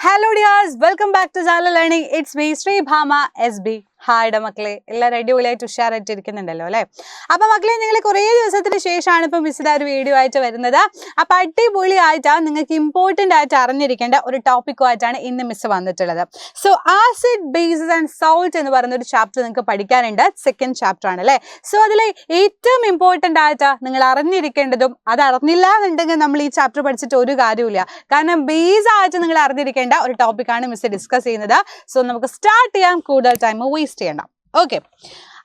Hello dears, welcome back to Zala Learning. It's me, Sri Bhama SB. ഹായുടെ മക്കളെ എല്ലാവരും അടിപൊളിയായിട്ട് ഉഷാറായിട്ട് ഇരിക്കുന്നുണ്ടല്ലോ അല്ലേ? അപ്പം മക്കളെ നിങ്ങൾ കുറേ ദിവസത്തിന് ശേഷമാണ് ഇപ്പം മിസ്സിൻ്റെ ഒരു വീഡിയോ ആയിട്ട് വരുന്നത്. അപ്പം അടിപൊളിയായിട്ടാണ് നിങ്ങൾക്ക് ഇമ്പോർട്ടൻ്റ് ആയിട്ട് അറിഞ്ഞിരിക്കേണ്ട ഒരു ടോപ്പിക്കുമായിട്ടാണ് ഇന്ന് മിസ് വന്നിട്ടുള്ളത്. So acid bases and salt എന്ന് പറയുന്ന ഒരു ചാപ്റ്റർ നിങ്ങൾക്ക് പഠിക്കാനുണ്ട്. സെക്കൻഡ് ചാപ്റ്റർ ആണ് അല്ലേ? സോ അതിൽ ഏറ്റവും ഇമ്പോർട്ടൻ്റ് ആയിട്ട് നിങ്ങൾ അറിഞ്ഞിരിക്കേണ്ടതും അത് അറിഞ്ഞില്ല എന്നുണ്ടെങ്കിൽ നമ്മൾ ഈ ചാപ്റ്റർ പഠിച്ചിട്ട് ഒരു കാര്യമില്ല. കാരണം ബേസ് ആയിട്ട് നിങ്ങൾ അറിഞ്ഞിരിക്കേണ്ട ഒരു ടോപ്പിക്കാണ് മിസ് ഡിസ്കസ് ചെയ്യുന്നത്. സോ നമുക്ക് സ്റ്റാർട്ട് ചെയ്യാം. കൂടുതൽ ടൈം വേസ്റ്റ് ചെയ്യണ്ട. ഓക്കെ,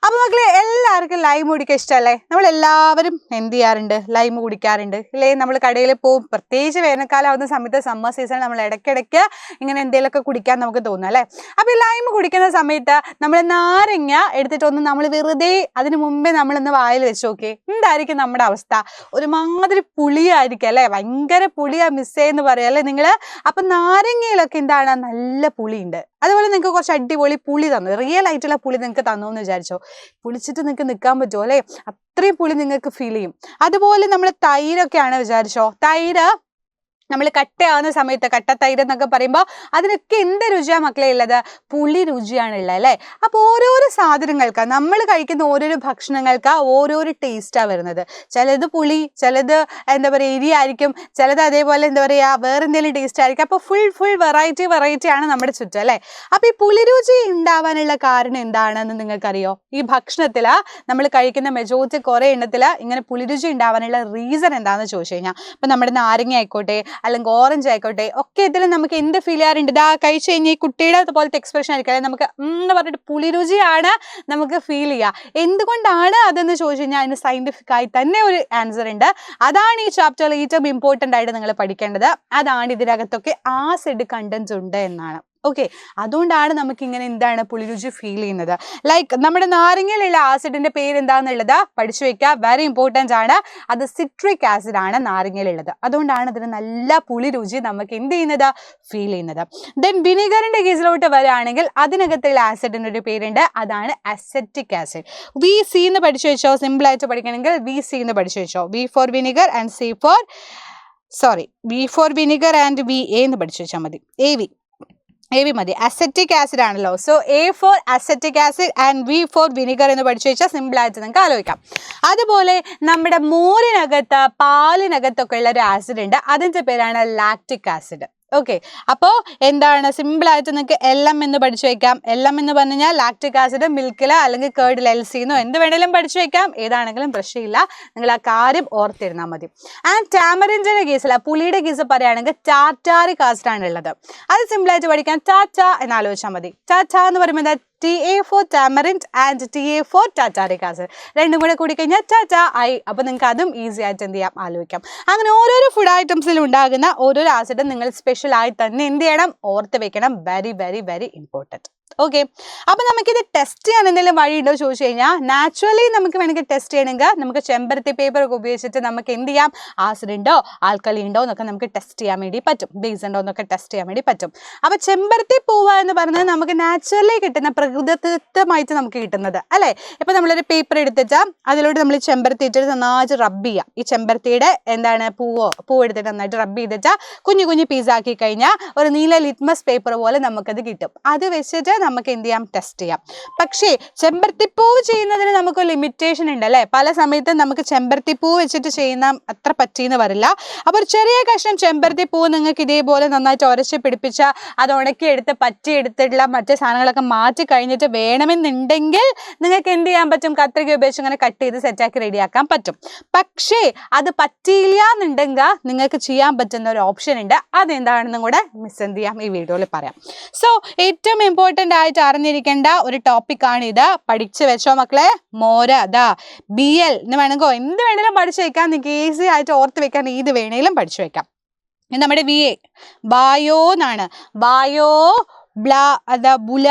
അപ്പൊ മക്കളെ എല്ലാവർക്കും ലൈം കുടിക്കാൻ ഇഷ്ടമല്ലേ? നമ്മൾ എല്ലാവരും എന്ത് ചെയ്യാറുണ്ട്? ലൈം കുടിക്കാറുണ്ട് അല്ലേ? നമ്മൾ കടയിൽ പോകും, പ്രത്യേകിച്ച് വേനൽക്കാലം ആവുന്ന സമയത്ത് സമ്മർ സീസൺ നമ്മൾ ഇടയ്ക്കിടയ്ക്ക് ഇങ്ങനെ എന്തെങ്കിലുമൊക്കെ കുടിക്കാൻ നമുക്ക് തോന്നും അല്ലേ? അപ്പൊ ഈ ലൈം കുടിക്കുന്ന സമയത്ത് നമ്മൾ നാരങ്ങ എടുത്തിട്ടൊന്ന് നമ്മൾ വെറുതെ അതിന് മുമ്പേ നമ്മളൊന്ന് വായിൽ വെച്ച് നോക്കി, എന്തായിരിക്കും നമ്മുടെ അവസ്ഥ? ഒരുമാതിരി പുളിയായിരിക്കും അല്ലേ? ഭയങ്കര പുളിയാ മിസ്സേ എന്ന് പറയാം അല്ലേ നിങ്ങള്? അപ്പൊ നാരങ്ങയിലൊക്കെ എന്താണ് നല്ല പുളിയുണ്ട്. അതുപോലെ നിങ്ങൾക്ക് കുറച്ച് അടിപൊളി പുളി തന്നു, റിയൽ ആയിട്ടുള്ള പുളി നിങ്ങൾക്ക് തന്നു എന്ന് വിചാരിച്ചോ, പുളിച്ചിട്ട് നിങ്ങൾക്ക് നിൽക്കാൻ പറ്റുമോ അല്ലേ? അത്രയും പുളി നിങ്ങൾക്ക് ഫീൽ ചെയ്യും. അതുപോലെ നമ്മൾ തൈരൊക്കെയാണ് വിചാരിച്ചോ, തൈര് നമ്മൾ കട്ടയാവുന്ന സമയത്ത് കട്ടത്തൈര് എന്നൊക്കെ പറയുമ്പോൾ അതിനൊക്കെ എന്ത് രുചിയാണ് മക്കളെ ഉള്ളത്? പുളി രുചിയാണ് ഉള്ളത് അല്ലേ? അപ്പോൾ ഓരോരോ സാധനങ്ങൾക്ക് നമ്മൾ കഴിക്കുന്ന ഓരോരോ ഭക്ഷണങ്ങൾക്ക് ഓരോരോ ടേസ്റ്റാണ് വരുന്നത്. ചിലത് പുളി, ചിലത് എന്താ പറയുക എരിയായിരിക്കും, ചിലത് അതേപോലെ എന്താ പറയുക വേറെ എന്തെങ്കിലും ടേസ്റ്റ് ആയിരിക്കും. അപ്പോൾ ഫുൾ വെറൈറ്റി ആണ് നമ്മുടെ ചുറ്റും അല്ലേ? അപ്പോൾ ഈ പുളി രുചി ഉണ്ടാവാനുള്ള കാരണം എന്താണെന്ന് നിങ്ങൾക്കറിയോ? ഈ ഭക്ഷണത്തിൽ നമ്മൾ കഴിക്കുന്ന മെജോറിറ്റി കുറേ എണ്ണത്തിൽ ഇങ്ങനെ പുളിരുചി ഉണ്ടാവാനുള്ള റീസൺ എന്താണെന്ന് ചോദിച്ചു കഴിഞ്ഞാൽ, ഇപ്പം നമ്മുടെ നാരങ്ങ ആയിക്കോട്ടെ അല്ലെങ്കിൽ ഓറഞ്ച് ആയിക്കോട്ടെ, ഒക്കെ ഇതിൽ നമുക്ക് എന്ത് ഫീൽ ചെയ്യാറുണ്ട്? ഇതാ കഴിച്ചു കഴിഞ്ഞാൽ ഈ കുട്ടിയുടെ പോലത്തെ എക്സ്പ്രഷൻ ആയിരിക്കും അല്ലെ? നമുക്ക് എന്ന് പറഞ്ഞിട്ട് പുളിരുചിയാണ് നമുക്ക് ഫീൽ ചെയ്യുക. എന്തുകൊണ്ടാണ് അതെന്ന് ചോദിച്ചു കഴിഞ്ഞാൽ അതിന് സയന്റിഫിക് ആയി തന്നെ ഒരു ആൻസർ ഉണ്ട്. അതാണ് ഈ ചാപ്റ്ററിൽ ഏറ്റവും ഇമ്പോർട്ടൻ്റ് ആയിട്ട് നിങ്ങൾ പഠിക്കേണ്ടത്. അതാണ് ഇതിനകത്തൊക്കെ ആസിഡ് കണ്ടന്റ് ഉണ്ട് എന്നാണ്. ഓക്കെ, അതുകൊണ്ടാണ് നമുക്ക് ഇങ്ങനെ എന്താണ് പുളിരുചി ഫീൽ ചെയ്യുന്നത്. ലൈക്ക് നമ്മുടെ നാരങ്ങയിലുള്ള ആസിഡിന്റെ പേര് എന്താണെന്നുള്ളത് പഠിച്ചു വെക്കുക, വെരി ഇമ്പോർട്ടൻ്റ് ആണ്. അത് സിട്രിക് ആസിഡ് ആണ് നാരങ്ങയിലുള്ളത്. അതുകൊണ്ടാണ് അതിന് നല്ല പുളിരുചി നമുക്ക് എന്ത് ചെയ്യുന്നത്? ഫീൽ ചെയ്യുന്നത്. ദെൻ വിനീഗറിന്റെ കേസിലോട്ട് വരികയാണെങ്കിൽ അതിനകത്തുള്ള ആസിഡിന് ഒരു പേരുണ്ട്, അതാണ് അസെറ്റിക് ആസിഡ്. VC എന്ന് പഠിച്ചു വെച്ചോ, സിമ്പിൾ ആയിട്ട് പഠിക്കണമെങ്കിൽ VC എന്ന് പഠിച്ചു വെച്ചോ. V for vinegar and V for vinegar and VA എന്ന് പഠിച്ചു വെച്ചാൽ മതി. AV മതി. അസെറ്റിക് ആസിഡ് ആണല്ലോ. So A for acetic acid and V for vinegar എന്ന് പഠിച്ചു വെച്ചാൽ സിമ്പിളായിട്ട് നിങ്ങൾക്ക് ആലോചിക്കാം. അതുപോലെ നമ്മുടെ മോരിനകത്ത് പാലിനകത്തൊക്കെ ഉള്ള ഒരു ആസിഡ് ഉണ്ട്, അതിൻ്റെ പേരാണ് ലാക്റ്റിക് ആസിഡ്. ഓക്കെ, അപ്പോൾ എന്താണ് സിമ്പിളായിട്ട് നിങ്ങൾക്ക് LM എന്ന് പഠിച്ചു വയ്ക്കാം. LM എന്ന് പറഞ്ഞു കഴിഞ്ഞാൽ ലാക്റ്റിക് ആസിഡ് മിൽക്കിൽ അല്ലെങ്കിൽ കേർഡിൽ LC എന്നോ എന്ത് വേണേലും പഠിച്ചു വയ്ക്കാം. ഏതാണെങ്കിലും പ്രശ്നമില്ല, നിങ്ങൾ ആ കാര്യം ഓർത്തിരുന്നാൽ മതി. ആൻഡ് ടാമറിൻ്റെ കേസിൽ പുളിയുടെ കേസ് പറയുകയാണെങ്കിൽ ടാറ്റാറിക് ആസിഡ് ആണ് ഉള്ളത്. അത് സിമ്പിളായിട്ട് പഠിക്കാൻ ടാറ്റ എന്ന് ആലോചിച്ചാൽ മതി. ടാറ്റ എന്ന് പറയുമ്പോൾ എന്താ? TA for tamarind and TA for tartaric acid, രണ്ടും കൂടെ കൂടി കഴിഞ്ഞാൽ ടാറ്റ ആയി. അപ്പോൾ നിങ്ങൾക്ക് അതും ഈസി ആയിട്ട് എന്ത് ചെയ്യാം? ആലോചിക്കാം. അങ്ങനെ ഓരോരോ ഫുഡ് ഐറ്റംസിൽ ഉണ്ടാകുന്ന ഓരോരോ ആസിഡും നിങ്ങൾ സ്പെഷ്യൽ ആയി തന്നെ എന്ത് ചെയ്യണം? ഓർത്ത് വെക്കണം. Very important. ഓക്കെ, അപ്പോൾ നമുക്കിത് ടെസ്റ്റ് ചെയ്യാൻ എന്തെങ്കിലും വഴിയുണ്ടോ ചോദിച്ചു കഴിഞ്ഞാൽ, നാച്ചുറലി നമുക്ക് വേണമെങ്കിൽ ടെസ്റ്റ് ചെയ്യണമെങ്കിൽ നമുക്ക് ചെമ്പരത്തി പേപ്പർ ഒക്കെ ഉപയോഗിച്ചിട്ട് നമുക്ക് എന്ത് ചെയ്യാം? ആസിഡ് ഉണ്ടോ ആൽക്കലി ഉണ്ടോ എന്നൊക്കെ നമുക്ക് ടെസ്റ്റ് ചെയ്യാൻ വേണ്ടി പറ്റും, ബേസ് ഉണ്ടോ എന്നൊക്കെ ടെസ്റ്റ് ചെയ്യാൻ വേണ്ടി പറ്റും. അപ്പോൾ ചെമ്പരത്തി പൂവ് എന്ന് പറയുന്നത് നമുക്ക് നാച്ചുറലി കിട്ടുന്ന പ്രകൃതിദത്തമായിട്ട് നമുക്ക് കിട്ടുന്നത് അല്ലേ? ഇപ്പോൾ നമ്മളൊരു പേപ്പർ എടുത്തിട്ട് അതിലോട്ട് നമ്മൾ ചെമ്പരത്തി ഇട്ടിട്ട് നന്നായിട്ട് റബ്ബ് ചെയ്യാം. ഈ ചെമ്പരത്തിയുടെ എന്താണ് പൂ എടുത്തിട്ട് നന്നായിട്ട് റബ്ബ് ചെയ്തിട്ട് കുഞ്ഞു പീസാക്കി കഴിഞ്ഞാൽ ഒരു നീല ലിറ്റ്മസ് പേപ്പർ പോലെ നമുക്കത് കിട്ടും. അത് വെച്ചിട്ട് നമുക്ക് എന്ത് ചെയ്യാം? ടെസ്റ്റ് ചെയ്യാം. പക്ഷേ ചെമ്പരത്തിപ്പൂവ് ചെയ്യുന്നതിന് നമുക്ക് ലിമിറ്റേഷൻ ഉണ്ട് അല്ലേ? പല സമയത്തും നമുക്ക് ചെമ്പരത്തിപ്പൂ വെച്ചിട്ട് ചെയ്യുന്ന അത്ര പറ്റിയെന്ന് വരില്ല. അപ്പോൾ ഒരു ചെറിയ കഷ്ണം ചെമ്പരത്തിപ്പൂവ് നിങ്ങൾക്ക് ഇതേപോലെ നന്നായിട്ട് ഉരച്ച് പിടിപ്പിച്ച അത് ഉണക്കിയെടുത്ത് പറ്റിയെടുത്തിട്ടുള്ള മറ്റു സാധനങ്ങളൊക്കെ മാറ്റി കഴിഞ്ഞിട്ട് വേണമെന്നുണ്ടെങ്കിൽ നിങ്ങൾക്ക് എന്ത് ചെയ്യാൻ പറ്റും? കത്രിക ഉപയോഗിച്ച് ഇങ്ങനെ കട്ട് ചെയ്ത് സെറ്റാക്കി റെഡിയാക്കാൻ പറ്റും. പക്ഷേ അത് പറ്റിയില്ല എന്നുണ്ടെങ്കിൽ നിങ്ങൾക്ക് ചെയ്യാൻ പറ്റുന്ന ഒരു ഓപ്ഷൻ ഉണ്ട്. അതെന്താണെന്നും കൂടെ മിസ് എന്ത് ചെയ്യാം? ഈ വീഡിയോയിൽ പറയാം. സോ ഏറ്റവും ഇമ്പോർട്ടൻ്റ് ആയിട്ട് അറിഞ്ഞിരിക്കേണ്ട ഒരു ടോപ്പിക്കാണ് ഇത്. പഠിച്ചു വെച്ചോ മക്കളെ. മോര് അതാ BL എന്ന് വേണമെങ്കിൽ എന്ത് വേണേലും പഠിച്ചു വെക്കാം. നിങ്ങൾക്ക് ഈസി ആയിട്ട് ഓർത്ത് വെക്കാൻ ഏത് വേണേലും പഠിച്ചു വെക്കാം. നമ്മുടെ VA ബയോ എന്നാണ്. ബയോ ബുല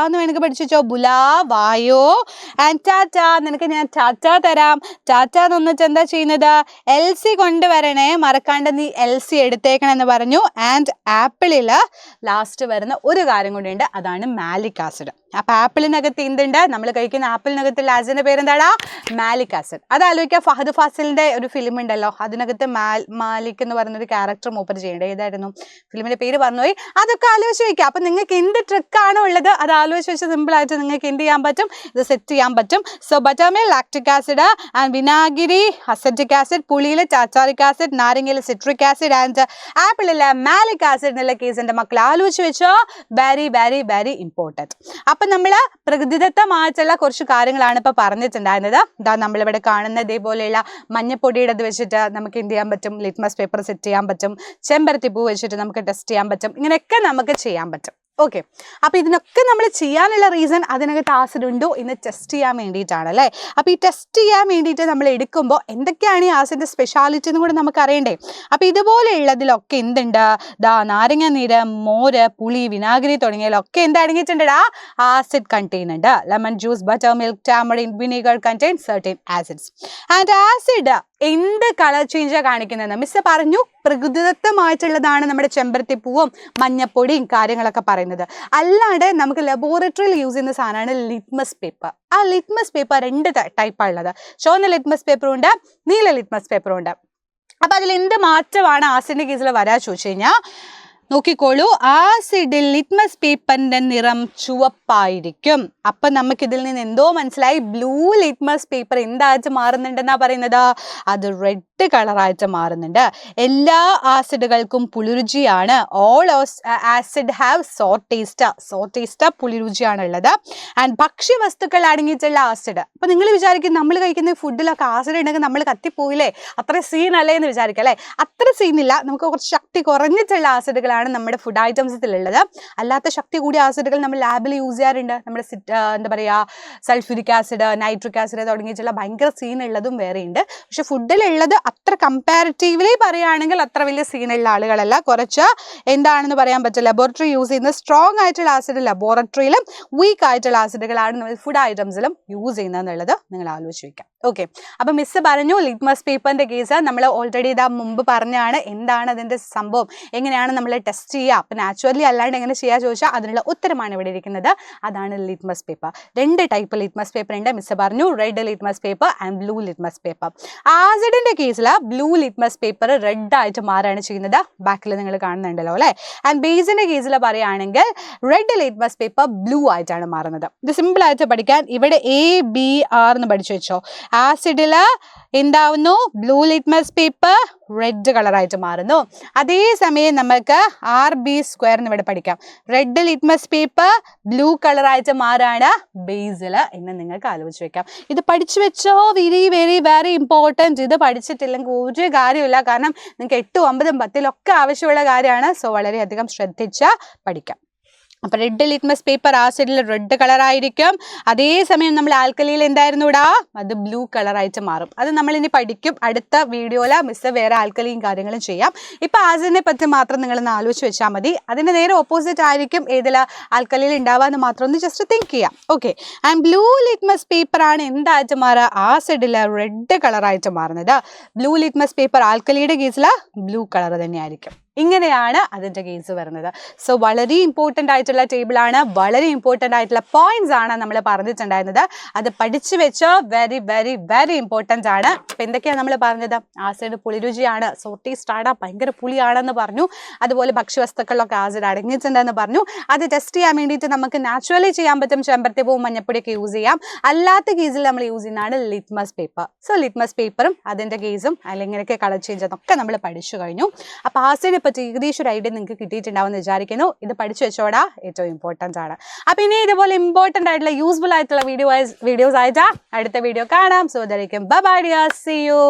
എന്ന് വേണമെങ്കിൽ പഠിച്ചു വെച്ചോ. ബുല വായോ ആൻഡ് ടാറ്റ. നിനക്ക് ഞാൻ ടാറ്റ തരാം. ടാറ്റ എന്ന് വന്നിട്ട് എന്താ ചെയ്യുന്നത്? LC കൊണ്ടുവരണേ, മറക്കാണ്ട് നീ LC എടുത്തേക്കണമെന്ന് പറഞ്ഞു. ആൻഡ് ആപ്പിളിൽ ലാസ്റ്റ് വരുന്ന ഒരു കാര്യം കൂടി ഉണ്ട്, അതാണ് മാലിക് ആസിഡ്. അപ്പൊ ആപ്പിളിനകത്ത് എന്തുണ്ട്? നമ്മൾ കഴിക്കുന്ന ആപ്പിളിനകത്തുള്ള ആസിഡിന്റെ പേരെന്താടാ? Malic acid. അത് ആലോചിക്കുക, ഫഹദ് ഫാസിലിന്റെ ഒരു ഫിലിം ഉണ്ടല്ലോ, അതിനകത്ത് മാലിക് എന്ന് പറയുന്ന ഒരു ക്യാരക്ടർ മൂപ്പർ ചെയ്യേണ്ടത്. ഏതായിരുന്നു ഫിലിമിന്റെ പേര്? പറഞ്ഞുപോയി. അതൊക്കെ ആലോചിച്ച് വെക്കുക. അപ്പൊ നിങ്ങൾക്ക് എന്ത് ട്രിക്കാണോ ഉള്ളത് അത് ആലോചിച്ച് വെച്ച് സിമ്പിൾ ആയിട്ട് നിങ്ങൾക്ക് എന്ത് ചെയ്യാൻ പറ്റും? ഇത് സെറ്റ് ചെയ്യാൻ പറ്റും. So buttermilk lactic acid, and വിനാഗിരി അസറ്റിക് ആസിഡ്, പുളിയിൽ ടാറ്റാറിക് ആസിഡ്, നാരങ്ങയിൽ സിട്രിക് ആസിഡ്, ആൻഡ് ആപ്പിളിലെ മാലിക് ആസിഡ് എന്നുള്ള കേസ് എൻ്റെ മക്കൾ ആലോചിച്ച് വെച്ചോ. Very very very important. അപ്പൊ നമ്മൾ പ്രകൃതിദത്തമായിട്ടുള്ള കുറച്ച് കാര്യങ്ങളാണ് ഇപ്പൊ പറഞ്ഞിട്ടുണ്ടായിരുന്നത്. ഇതാ നമ്മളിവിടെ കാണുന്ന ഇതേപോലെയുള്ള മഞ്ഞപ്പൊടിയുടെ ഇത് വെച്ചിട്ട് നമുക്ക് എന്ത് ചെയ്യാൻ പറ്റും? ലിറ്റ്മസ് പേപ്പർ സെറ്റ് ചെയ്യാൻ പറ്റും. ചെമ്പരത്തി പൂ വെച്ചിട്ട് നമുക്ക് ടെസ്റ്റ് ചെയ്യാൻ പറ്റും. ഇങ്ങനെയൊക്കെ നമുക്ക് ചെയ്യാൻ പറ്റും. ഓക്കെ, അപ്പൊ ഇതിനൊക്കെ നമ്മൾ ചെയ്യാനുള്ള റീസൺ അതിനകത്ത് ആസിഡ് ഉണ്ടോ എന്ന് ടെസ്റ്റ് ചെയ്യാൻ വേണ്ടിയിട്ടാണ് അല്ലേ. അപ്പൊ ഈ ടെസ്റ്റ് ചെയ്യാൻ വേണ്ടിയിട്ട് നമ്മൾ എടുക്കുമ്പോൾ എന്തൊക്കെയാണ് ഈ ആസിഡിന്റെ സ്പെഷ്യാലിറ്റി എന്ന് കൂടെ നമുക്ക് അറിയണ്ടേ. അപ്പൊ ഇതുപോലെയുള്ളതിലൊക്കെ എന്തുണ്ട്? ദാ നാരങ്ങ നീര്, മോര്, പുളി, വിനാഗിരി തുടങ്ങിയതിലൊക്കെ എന്ത് അടങ്ങിയിട്ടുണ്ടടാ? ആസിഡ് കണ്ടെയ്ൻ ഉണ്ട്. Lemon juice, butter milk, tamarind, vinegar contain certain acids. And acid എന്ത് കളർ ചേഞ്ചാണ് കാണിക്കുന്നതെന്ന് മിസ് പറഞ്ഞു. പ്രകൃതിദത്തമായിട്ടുള്ളതാണ് നമ്മുടെ ചെമ്പരത്തിപ്പൂവും മഞ്ഞപ്പൊടിയും കാര്യങ്ങളൊക്കെ പറയുന്നത്. അല്ലാതെ നമുക്ക് ലബോറട്ടറിയിൽ യൂസ് ചെയ്യുന്ന സാധനമാണ് ലിറ്റ്മസ് പേപ്പർ. ആ ലിറ്റ്മസ് പേപ്പർ 2 ടൈപ്പാണ് ഉള്ളത്. ചുവന്ന ലിറ്റ്മസ് പേപ്പറും ഉണ്ട്, നീല ലിറ്റ്മസ് പേപ്പറും ഉണ്ട്. അപ്പൊ അതിൽ എന്ത് മാറ്റമാണ് ആസിഡിന്റെ കേസിൽ വരാൻ ചോദിച്ചു കഴിഞ്ഞാൽ നോക്കിക്കോളൂ. ആസിഡിൽ ലിറ്റ്മസ് പേപ്പറിന്റെ നിറം ചുവപ്പായിരിക്കും. അപ്പൊ നമുക്ക് ഇതിൽ നിന്ന് എന്തോ മനസ്സിലായി, ബ്ലൂ ലിറ്റ്മസ് പേപ്പർ എന്തായിട്ട് മാറുന്നുണ്ടെന്നാ പറയുന്നത്? അത് റെഡ് കളറായിട്ട് മാറുന്നുണ്ട്. എല്ലാ ആസിഡുകൾക്കും പുളിരുചിയാണ്. All acid have sour taste. Sour taste പുളിരുചിയാണ് ഉള്ളത്. ആൻഡ് ഭക്ഷ്യവസ്തുക്കൾ അടങ്ങിയിട്ടുള്ള ആസിഡ്. അപ്പൊ നിങ്ങൾ വിചാരിക്കും നമ്മൾ കഴിക്കുന്ന ഫുഡിലൊക്കെ ആസിഡ് ഉണ്ടെങ്കിൽ നമ്മൾ കത്തിപ്പോയില്ലേ, അത്ര സീൻ അല്ലേ എന്ന് വിചാരിക്കും അല്ലേ. അത്ര സീനില്ല. നമുക്ക് കുറച്ച് ശക്തി കുറഞ്ഞിട്ടുള്ള ആസിഡുകളാണ് നമ്മുടെ ഫുഡ് ഐറ്റംസിലുള്ളത്. അല്ലാത്ത ശക്തി കൂടിയ ആസിഡുകൾ നമ്മൾ ലാബിൽ യൂസ് ചെയ്യാറുണ്ട്. നമ്മുടെ എന്താ പറയുക, സൾഫ്യൂരിക് ആസിഡ്, നൈട്രിക് ആസിഡ് തുടങ്ങിയിട്ടുള്ള ഭയങ്കര സീൻ ഉള്ളതും വേറെ ഉണ്ട്. പക്ഷെ ഫുഡിലുള്ളത് അത്ര കമ്പാരിറ്റീവ്ലി പറയുകയാണെങ്കിൽ അത്ര വലിയ സീനുള്ള ആളുകളല്ല. കുറച്ച് എന്താണെന്ന് പറയാൻ പറ്റും, ലബോറട്ടറി യൂസ് ചെയ്യുന്ന സ്ട്രോങ് ആയിട്ടുള്ള ആസിഡ് ലബോറട്ടറിയിലും വീക്ക് ആയിട്ടുള്ള ആസിഡുകളാണ് നമ്മൾ ഫുഡ് ഐറ്റംസിലും യൂസ് ചെയ്യുന്നതെന്നുള്ളത് നിങ്ങൾ ആലോചിച്ച് വയ്ക്കാം. ഓക്കെ, അപ്പൊ മിസ് പറഞ്ഞു ലിറ്റ്മസ് പേപ്പറിന്റെ കേസ് നമ്മൾ ഓൾറെഡി ഇതാ മുമ്പ് പറഞ്ഞാണ്. എന്താണ് അതിന്റെ സംഭവം, എങ്ങനെയാണ് നമ്മൾ ടെസ്റ്റ് ചെയ്യുക, അപ്പൊ നാച്ചുറലി അല്ലാണ്ട് എങ്ങനെ ചെയ്യാൻ ചോദിച്ചാൽ അതിനുള്ള ഉത്തരമാണ് ഇവിടെ ഇരിക്കുന്നത്. അതാണ് litmus paper. 2 type litmus paper ഉണ്ട്. മിസ് പറഞ്ഞു red litmus paper and blue litmus paper. ആസിഡിന്റെ കേസിൽ ബ്ലൂ ലിറ്റ്മസ് പേപ്പർ റെഡ് ആയിട്ട് മാറാണ് ചെയ്യുന്നത്. ബാക്കിൽ നിങ്ങൾ കാണുന്നുണ്ടല്ലോ അല്ലെ. ആൻഡ് ബേസിന്റെ കേസിൽ പറയുകയാണെങ്കിൽ റെഡ് ലിറ്റ്മസ് പേപ്പർ ബ്ലൂ ആയിട്ടാണ് മാറുന്നത്. ഇത് സിമ്പിൾ ആയിട്ട് പഠിക്കാൻ ഇവിടെ ABR എന്ന് പഠിച്ചു വെച്ചോ. ആസിഡില് എന്താവുന്നു? ബ്ലൂ ലിറ്റ്മസ് പേപ്പർ റെഡ് കളറായിട്ട് മാറുന്നു. അതേസമയം നമുക്ക് RB² എന്ന് ഇവിടെ പഠിക്കാം. റെഡ് ലിറ്റ്മസ് പേപ്പർ ബ്ലൂ കളറായിട്ട് മാറാണ് ബേസിൽ എന്ന് നിങ്ങൾക്ക് ആലോചിച്ച് വെക്കാം. ഇത് പഠിച്ചു വെച്ചോ. Very very very important. ഇത് പഠിച്ചിട്ടില്ലെങ്കിൽ ഒരു കാര്യമില്ല. കാരണം നിങ്ങൾക്ക് 8, 9, 10 ആവശ്യമുള്ള കാര്യമാണ്. സോ വളരെയധികം ശ്രദ്ധിച്ച് പഠിക്കാം. അപ്പൊ റെഡ് ലിറ്റ്മസ് പേപ്പർ ആസിഡിൽ റെഡ് കളറായിരിക്കും. അതേസമയം നമ്മൾ ആൽക്കലിയിൽ എന്തായിരുന്നു ഇടാ? അത് ബ്ലൂ കളറായിട്ട് മാറും. അത് നമ്മൾ ഇനി പഠിക്കും. അടുത്ത വീഡിയോയിൽ മിസ് വേറെ ആൽക്കലിയും കാര്യങ്ങളും ചെയ്യാം. ഇപ്പൊ ആസിഡിനെ പറ്റി മാത്രം നിങ്ങളൊന്ന് ആലോചിച്ച് വെച്ചാൽ മതി. അതിന് നേരെ ഓപ്പോസിറ്റ് ആയിരിക്കും ഏതിൽ ആൽക്കലിയിൽ ഉണ്ടാവാന്ന് മാത്രം ഒന്ന് ജസ്റ്റ് തിങ്ക് ചെയ്യാം. Okay, and blue litmus paper ആണ് എന്തായിട്ട് മാറുക? ആസിഡിൽ റെഡ് കളറായിട്ട് മാറുന്നത്. ബ്ലൂ ലിറ്റ്മസ് പേപ്പർ ആൽക്കലിയുടെ കേസിൽ ബ്ലൂ കളർ തന്നെയായിരിക്കും. ഇങ്ങനെയാണ് അതിൻ്റെ കേസ് വരുന്നത്. സോ വളരെ ഇമ്പോർട്ടൻ്റ് ആയിട്ടുള്ള ടേബിളാണ്, വളരെ ഇമ്പോർട്ടൻ്റ് ആയിട്ടുള്ള പോയിന്റ്സ് ആണ് നമ്മൾ പറഞ്ഞിട്ടുണ്ടായിരുന്നത്. അത് പഠിച്ചു വെച്ചോ. വെരി വെരി വെരി ഇമ്പോർട്ടൻ്റ് ആണ്. അപ്പം എന്തൊക്കെയാണ് നമ്മൾ പറഞ്ഞത്? ആസിഡ് പുളിരുചിയാണ്, സോർട്ടേസ്റ്റാണ്, ഭയങ്കര പുളിയാണെന്ന് പറഞ്ഞു. അതുപോലെ ഭക്ഷ്യവസ്തുക്കളിലൊക്കെ ആസിഡ് അടങ്ങിയിട്ടുണ്ടെന്ന് പറഞ്ഞു. അത് ടെസ്റ്റ് ചെയ്യാൻ വേണ്ടിയിട്ട് നമുക്ക് നാച്ചുറലി ചെയ്യാൻ പറ്റും. ചെമ്പരത്തിപ്പൂവും മഞ്ഞപ്പൊടിയൊക്കെ യൂസ് ചെയ്യാം. അല്ലാത്ത കേസിൽ നമ്മൾ യൂസ് ചെയ്യുന്നതാണ് ലിറ്റ്മസ് പേപ്പർ. സോ ലിറ്റ്മസ് പേപ്പറും അതിൻ്റെ കേസും അല്ലെങ്കിൽ കളർ ചേഞ്ച് എന്നൊക്കെ നമ്മൾ പഠിച്ചു കഴിഞ്ഞു. അപ്പോൾ ആസിഡ് പറ്റി ഏകദേശം ഒരു ഐഡിയ നിങ്ങൾക്ക് കിട്ടിയിട്ടുണ്ടാവുമെന്ന് വിചാരിക്കുന്നു. ഇത് പഠിച്ചു വെച്ചോടാ, ഏറ്റവും ഇമ്പോർട്ടൻ്റ് ആണ്. അപ്പം ഇനി ഇതുപോലെ ഇമ്പോർട്ടൻ്റ് ആയിട്ടുള്ള യൂസ്ഫുൾ ആയിട്ടുള്ള വീഡിയോസ് ആയിട്ട് അടുത്ത വീഡിയോ കാണാം. സോ ദായിരിക്കും bye bye dear, see U.